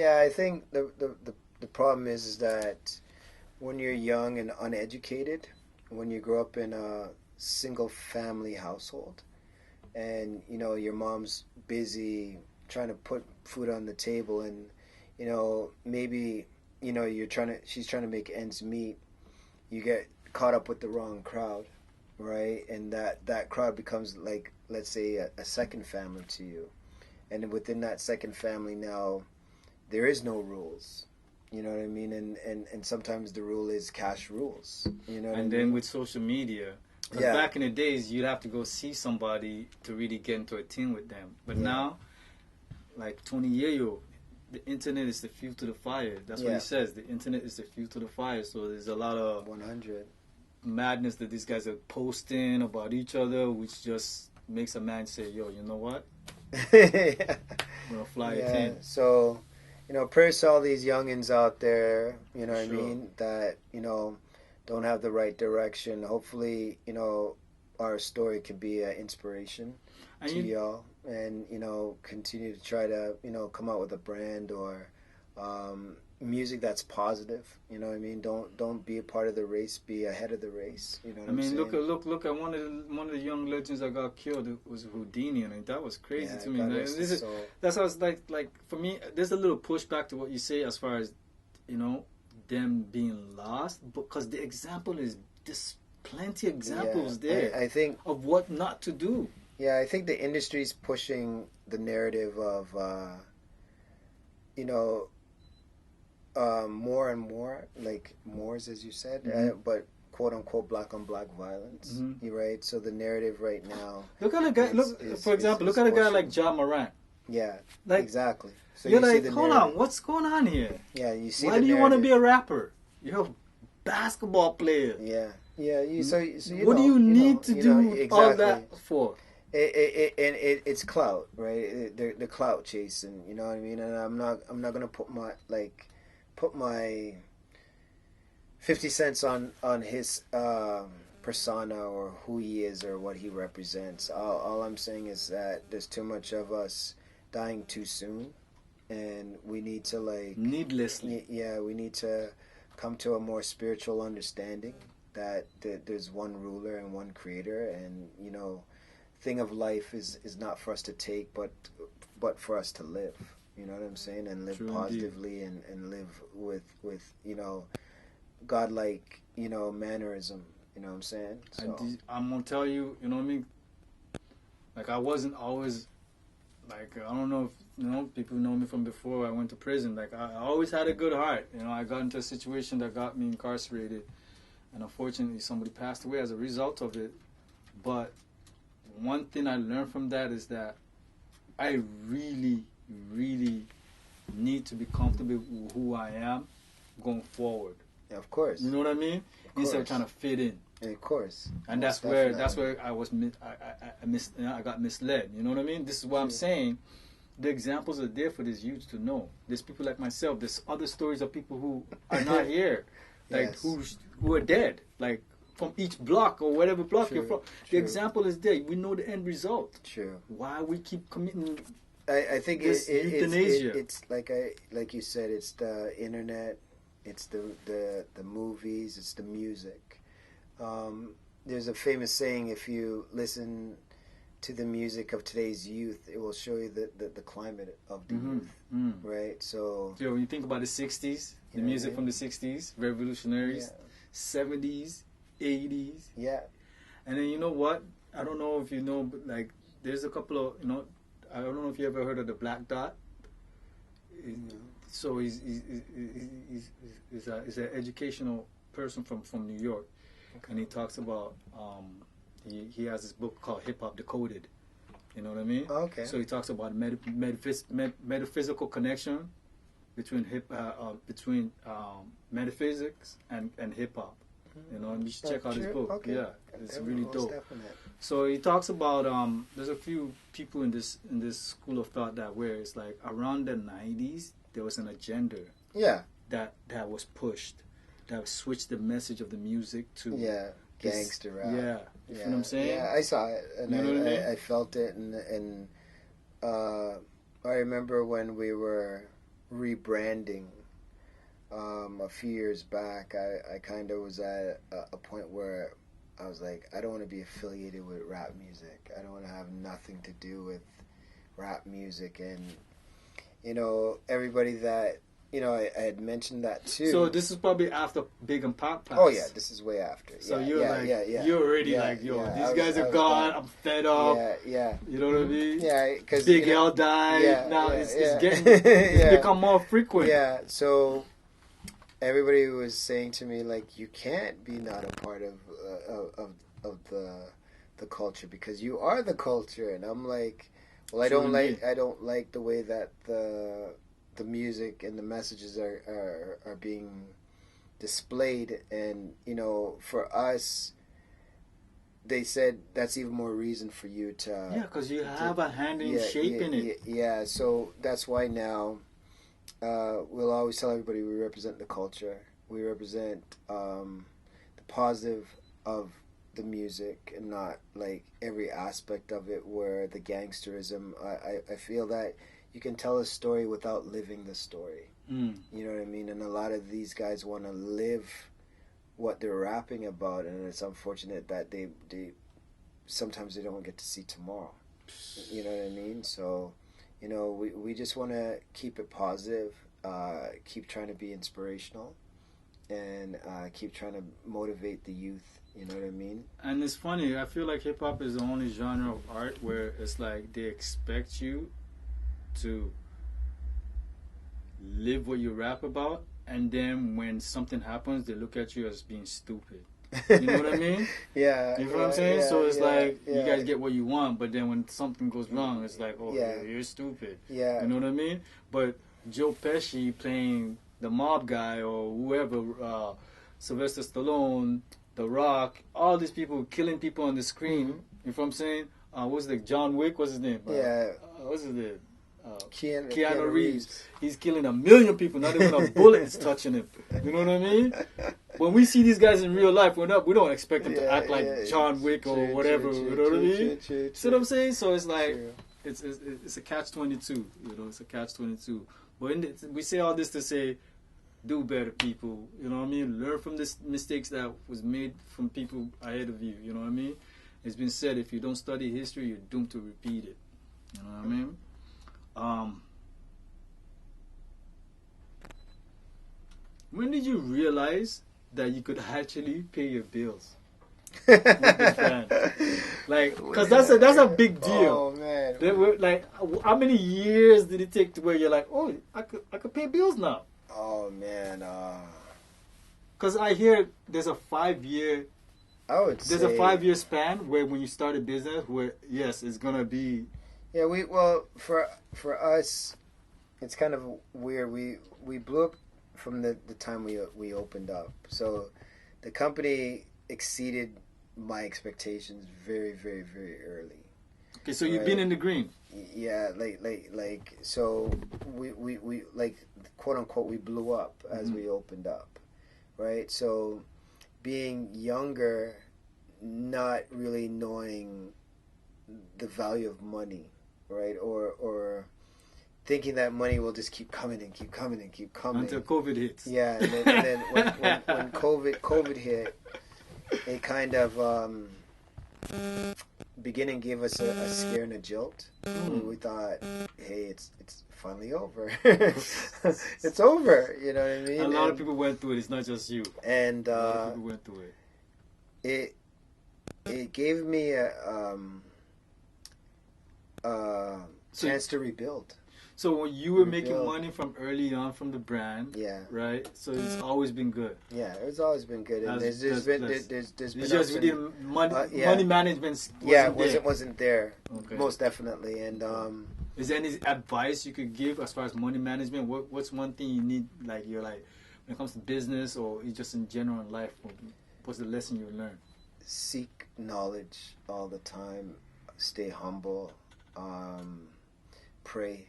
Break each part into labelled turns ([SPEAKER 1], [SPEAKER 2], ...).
[SPEAKER 1] Yeah, I think the problem is that when you're young and uneducated, when you grow up in a single family household, and your mom's busy trying to put food on the table, and maybe she's trying to make ends meet, you get caught up with the wrong crowd, right? And that crowd becomes, like, let's say a second family to you, and within that second family now there is no rules. You know what I mean? And sometimes the rule is cash rules. You know what I mean?
[SPEAKER 2] And then with social media,
[SPEAKER 1] yeah.
[SPEAKER 2] back in the days, you'd have to go see somebody to really get into a team with them. But now, like 20 years ago, the internet is the fuel to the fire. That's what he says. The internet is the fuel to the fire. So there's a lot of
[SPEAKER 1] 100
[SPEAKER 2] madness that these guys are posting about each other, which just makes a man say, yo, you know what? I'm gonna fly a team.
[SPEAKER 1] So, prayers to all these youngins out there, what I mean, that, don't have the right direction. Hopefully, our story could be an inspiration to y'all, and, continue to try to, come out with a brand or music that's positive. You know what I mean? Don't be a part of the race, be ahead of the race. You know what I'm saying?
[SPEAKER 2] Look at one of the young legends that got killed. It was Houdini, and that was crazy to me. That's how it's like for me. There's a little pushback to what you say as far as them being lost, because the example is there's plenty of examples there.
[SPEAKER 1] I think
[SPEAKER 2] of what not to do.
[SPEAKER 1] Yeah, I think the industry's pushing the narrative of more and more, like Moors, as you said, but quote unquote black on black violence. You're right. So the narrative right now.
[SPEAKER 2] Look at a guy. For example, look at a guy like Ja Morant.
[SPEAKER 1] Yeah,
[SPEAKER 2] like,
[SPEAKER 1] exactly. So
[SPEAKER 2] you're like, hold on, what's going on here?
[SPEAKER 1] Yeah, you see.
[SPEAKER 2] Why do you want to be a rapper? You're a basketball player.
[SPEAKER 1] Yeah.
[SPEAKER 2] What do you need to do
[SPEAKER 1] exactly.
[SPEAKER 2] all that for?
[SPEAKER 1] It's clout, right? The clout chasing. You know what I mean? And I'm not gonna put my 50 cents on his persona or who he is or what he represents. All I'm saying is that there's too much of us dying too soon, and we need to, like,
[SPEAKER 2] needlessly.
[SPEAKER 1] We need to come to a more spiritual understanding that there's one ruler and one creator, and thing of life is not for us to take, but for us to live. You know what I'm saying? And live positively and live with godlike, mannerism. You know what I'm saying? So.
[SPEAKER 2] I'm gonna tell you, you know what I mean? Like, I wasn't always, like, I don't know if people know me from before I went to prison. Like, I always had a good heart. I got into a situation that got me incarcerated, and unfortunately somebody passed away as a result of it. But one thing I learned from that is that I really, really need to be comfortable with who I am going forward.
[SPEAKER 1] Yeah, of course.
[SPEAKER 2] You know what I mean? Instead of trying to fit in.
[SPEAKER 1] Yeah, of course.
[SPEAKER 2] And that's where I got misled. You know what I mean? This is why I'm saying the examples are there for this youth to know. There's people like myself. There's other stories of people who are not here, like who are dead, like from each block or whatever block you're from. The example is there. We know the end result.
[SPEAKER 1] True.
[SPEAKER 2] Why we keep committing?
[SPEAKER 1] I think
[SPEAKER 2] euthanasia.
[SPEAKER 1] It's like you said. It's the internet. It's the movies. It's the music. There's a famous saying: if you listen to the music of today's youth, it will show you the climate of the youth, right? So,
[SPEAKER 2] when you think about the 60s, the music from the 60s, revolutionaries, 70s, 80s.
[SPEAKER 1] Yeah.
[SPEAKER 2] And then, you know what? I don't know if you know, but, like, there's a couple of, I don't know if you ever heard of the Black Dot. So he's an educational person from New York. Okay. And he talks about, he has this book called Hip Hop Decoded. You know what I mean?
[SPEAKER 1] Okay.
[SPEAKER 2] So he talks about metaphysical connection between metaphysics and hip hop. And you should check out his book. Okay. Yeah, it's really dope. Definitely. So he talks about there's a few people in this school of thought that where it's like around the 90s there was an agenda.
[SPEAKER 1] Yeah.
[SPEAKER 2] That was pushed, that switched the message of the music to
[SPEAKER 1] gangster rap.
[SPEAKER 2] Yeah. You know what I'm saying?
[SPEAKER 1] Yeah, I saw it, and
[SPEAKER 2] you know what I mean?
[SPEAKER 1] I felt it, and I remember when we were rebranding. A few years back, I kind of was at a point where I was like, I don't want to be affiliated with rap music. I don't want to have nothing to do with rap music. And, you know, everybody that, you know, I had mentioned that too.
[SPEAKER 2] So this is probably after Big and Pop passed.
[SPEAKER 1] Oh, yeah, this is way after.
[SPEAKER 2] So
[SPEAKER 1] yeah,
[SPEAKER 2] you're
[SPEAKER 1] yeah,
[SPEAKER 2] like,
[SPEAKER 1] yeah, yeah.
[SPEAKER 2] you're already
[SPEAKER 1] Yeah,
[SPEAKER 2] like, yo,
[SPEAKER 1] yeah,
[SPEAKER 2] these guys are gone. I'm fed up.
[SPEAKER 1] Yeah, yeah.
[SPEAKER 2] You know what I mean?
[SPEAKER 1] Yeah, because
[SPEAKER 2] Big L died.
[SPEAKER 1] Yeah,
[SPEAKER 2] now
[SPEAKER 1] yeah,
[SPEAKER 2] it's
[SPEAKER 1] yeah.
[SPEAKER 2] getting, it's
[SPEAKER 1] Yeah.
[SPEAKER 2] become more frequent.
[SPEAKER 1] Yeah, so everybody was saying to me, like, you can't be not a part of the culture because you are the culture. And I'm like, well, I don't like the way that the music and the messages are being displayed. And, you know, for us, they said that's even more reason for you to...
[SPEAKER 2] Yeah, because you have a hand in shaping it.
[SPEAKER 1] Yeah, so that's why now we'll always tell everybody we represent the culture. We represent the positive of the music and not like every aspect of it where the gangsterism. I feel that you can tell a story without living the story. You know what I mean? And a lot of these guys want to live what they're rapping about, and it's unfortunate that they sometimes they don't get to see tomorrow. You know what I mean? So, you know, we just want to keep it positive, keep trying to be inspirational, and keep trying to motivate the youth. You know what I mean?
[SPEAKER 2] And it's funny, I feel like hip-hop is the only genre of art where it's like they expect you to live what you rap about, and then when something happens, they look at you as being stupid. You know what I mean?
[SPEAKER 1] Yeah.
[SPEAKER 2] You know what I'm saying? So it's like, you guys get what you want, but then when something goes wrong, it's like, oh, you're stupid.
[SPEAKER 1] Yeah.
[SPEAKER 2] You know what I mean? But Joe Pesci playing the mob guy or whoever, Sylvester Stallone, The Rock, all these people killing people on the screen. You know what I'm saying? What's the John Wick? What's his name? What's his name? Keanu Reeves. He's killing 1 million people. Not even a bullet is touching him. You know what I mean? When we see these guys in real life, we don't expect them to act like John Wick or whatever. You know what I mean? See what I'm saying? So it's like it's a catch-22. You know, it's a catch-22. But we say all this to say, do better, people. You know what I mean? Learn from this mistakes that was made from people ahead of you. You know what I mean? It's been said, if you don't study history, you're doomed to repeat it. You know what I mean? When did you realize that you could actually pay your bills with this band? Like, because that's a big deal.
[SPEAKER 1] Oh man!
[SPEAKER 2] Like, how many years did it take to where you're like, oh, I could pay bills now?
[SPEAKER 1] Oh man!
[SPEAKER 2] Because I hear there's a 5-year. There's a 5-year span where when you start a business, where yes, it's gonna be.
[SPEAKER 1] Yeah, for us, it's kind of weird. We blew up from the time we opened up. So the company exceeded my expectations very, very, very early.
[SPEAKER 2] Okay, so you've been in the green.
[SPEAKER 1] Yeah, like so we like, quote unquote, we blew up as we opened up, right? So being younger, not really knowing the value of money, right? Or thinking that money will just keep coming and keep coming and keep coming
[SPEAKER 2] until COVID hits.
[SPEAKER 1] Yeah, and then when COVID hit, it kind of beginning gave us a scare and a jolt. We thought, hey, it's finally over. It's over. You know what I mean?
[SPEAKER 2] A lot of people went through it. It's not just you.
[SPEAKER 1] And
[SPEAKER 2] a lot of people went through it.
[SPEAKER 1] It gave me a chance to rebuild.
[SPEAKER 2] So when you were making money from early on from the brand, right? So it's always been good.
[SPEAKER 1] Yeah, it's always been good. And there's been
[SPEAKER 2] just money management.
[SPEAKER 1] Wasn't there. Okay. Most definitely. And
[SPEAKER 2] is there any advice you could give as far as money management? What's one thing you need? Like you're like when it comes to business or just in general in life. What's the lesson you learned?
[SPEAKER 1] Seek knowledge all the time. Stay humble. Pray.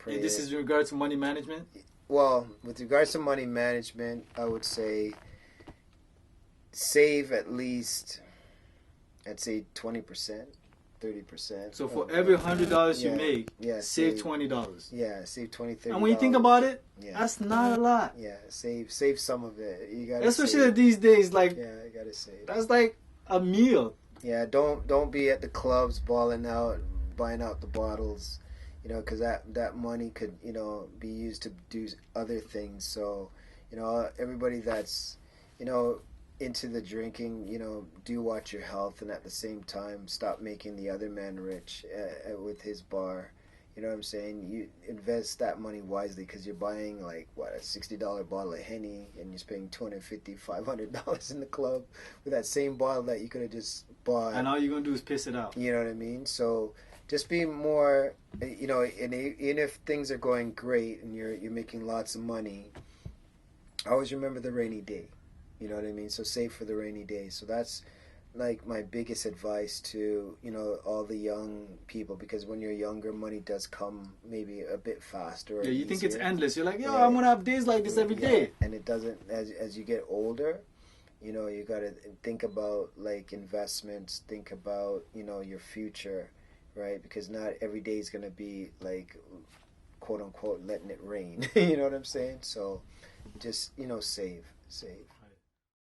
[SPEAKER 2] This is in regards to money management?
[SPEAKER 1] Well, with regards to money management, I would say save at least, I'd say 20% 30%.
[SPEAKER 2] So for every $100 you
[SPEAKER 1] Yeah,
[SPEAKER 2] make,
[SPEAKER 1] yeah,
[SPEAKER 2] save $20.
[SPEAKER 1] Yeah, save $20, $30.
[SPEAKER 2] And when you think about it,
[SPEAKER 1] yeah,
[SPEAKER 2] that's not a lot.
[SPEAKER 1] yeah, save some of it. You gotta
[SPEAKER 2] Especially
[SPEAKER 1] save.
[SPEAKER 2] these days, like
[SPEAKER 1] Yeah, you gotta save.
[SPEAKER 2] that's like a meal.
[SPEAKER 1] Yeah, don't be at the clubs balling out, buying out the bottles, you know, because that money could, you know, be used to do other things. So, you know, everybody that's, you know, into the drinking, you know, do watch your health, and at the same time, stop making the other man rich with his bar. You know what I'm saying? You invest that money wisely, because you're buying like what, a $60 bottle of Henny, and you're spending $250, $500 in the club with that same bottle that you could have just bought.
[SPEAKER 2] And all you're gonna do is piss it out.
[SPEAKER 1] You know what I mean? So just be more, you know, and even if things are going great and you're making lots of money, always remember the rainy day. You know what I mean? So save for the rainy day. So that's like my biggest advice to, you know, all the young people, because when you're younger, money does come maybe a bit faster. Or
[SPEAKER 2] Yeah, you think it's
[SPEAKER 1] easier.
[SPEAKER 2] endless. You're like, yo,
[SPEAKER 1] Right.
[SPEAKER 2] I'm gonna have days like this every day.
[SPEAKER 1] And it doesn't. As you get older, you know, you gotta think about like investments. Think about, you know, your future, right? Because not every day is gonna be like, quote unquote, letting it rain. You know what I'm saying? So just, you know, save.